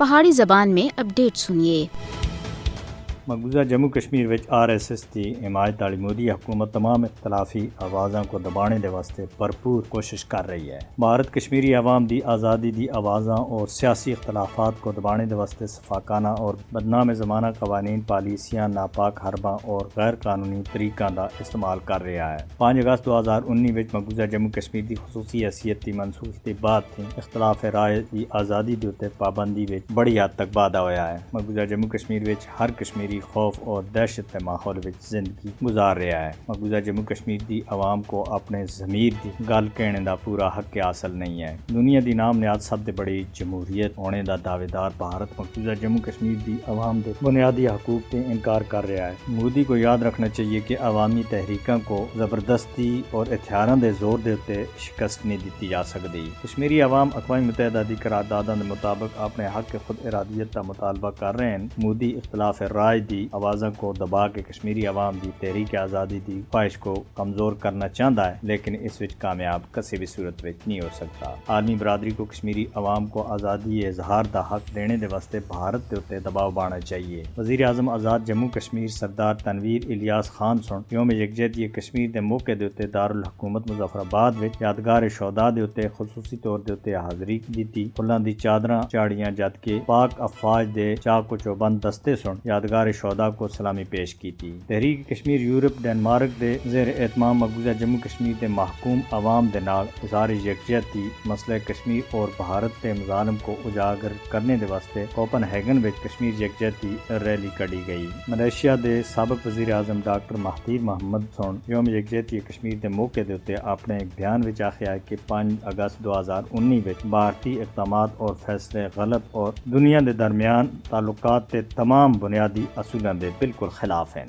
پہاڑی زبان میں اپڈیٹ سنیے۔ مقبوضہ جموں کشمیر وچ RSS دی حمایت والی مودی حکومت تمام اختلافی آوازاں کو دبانے دے واسطے بھرپور کوشش کر رہی ہے۔ بھارت کشمیری عوام دی آزادی دی آوازاں اور سیاسی اختلافات کو دبانے دے واسطے سفاکانہ اور بدنام زمانہ قوانین، پالیسیاں، ناپاک حرباں اور غیر قانونی طریقاں دا استعمال کر رہا ہے۔ 5 اگست 2019 وچ مقبوضہ جموں کشمیر دی خصوصی حیثیت دی منسوخی دی بعد تھی اختلاف رائے دی آزادی دے اوتے پابندی وچ بڑی حد تک واਧਾ ہویا ہے۔ مقبوضہ جموں کشمیر وچ ہر کشمیری خوف اور دہشت کے ماحول وچ زندگی گزار رہا ہے۔ مقبوضہ جموں کشمیر دی عوام کو اپنے ضمیر دی گل کہنے دا پورا حق حاصل نہیں ہے۔ دنیا دی نام نیاد سب سے بڑی جمہوریت ہونے دا دعوے دار بھارت مقبوضہ جموں کشمیر دی عوام دے بنیادی حقوق تے انکار کر رہا ہے۔ مودی کو یاد رکھنا چاہیے کہ عوامی تحریکاں کو زبردستی اور ہتھیاراں دے زور دے تے شکست نہیں دیتی جا سکتی۔ کشمیری عوام اقوام متحدہ دی قرارداداں دے مطابق اپنے حق خود ارادیت کا مطالبہ کر رہے ہیں۔ مودی اختلاف رائے دی آوازوں کو دبا کے کشمیری عوام دی تحریک آزادی دی خواہش کو کمزور کرنا چاہتا ہے، لیکن اس وچ کامیاب کسی بھی صورت وچ نہیں ہو سکتا۔ عالمی برادری کو کشمیری عوام کو آزادی اظہار دا حق دینے دے واسطے بھارت دے اوتے دباؤ باننا چاہیے۔ وزیر اعظم آزاد جموں کشمیر سردار تنویر الیاس خان سن یوم یکجہتی کشمیر دے موقع دے اوتے دارالحکومت مظفر آباد وچ یادگار شہداء دے اوتے خصوصی طور دے اوتے حاضری دتی، پھلاں دی چادراں چاڑیاں، جدکہ پاک افواج دے چاق و چوبند دستے سن یادگار شہداء کو سلامی پیش کی تھی۔ تحریک کشمیر یورپ ڈنمارک دے زیر اہتمام مقبوضہ جموں کشمیر دے محکوم عوام دے نال اظہار یکجہتی مسئلہ کشمیر اور بھارت دے مظالم کو اجاگر کرنے دے واسطے کوپن ہیگن وچ کشمیر یکجہتی ریلی کڈی گئی۔ ملیشیا دے سابق وزیر اعظم ڈاکٹر مہاتیر محمد سن یوم یکجہتی کشمیر دے موقع دے اوتے اپنے ایک بیان وچ آخیا کہ 5 اگست 2019 وچ بھارتی اقدامات اور فیصلے غلط اور دنیا دے درمیان تعلقات تے تمام بنیادی اصولوں دے بالکل خلاف ہیں۔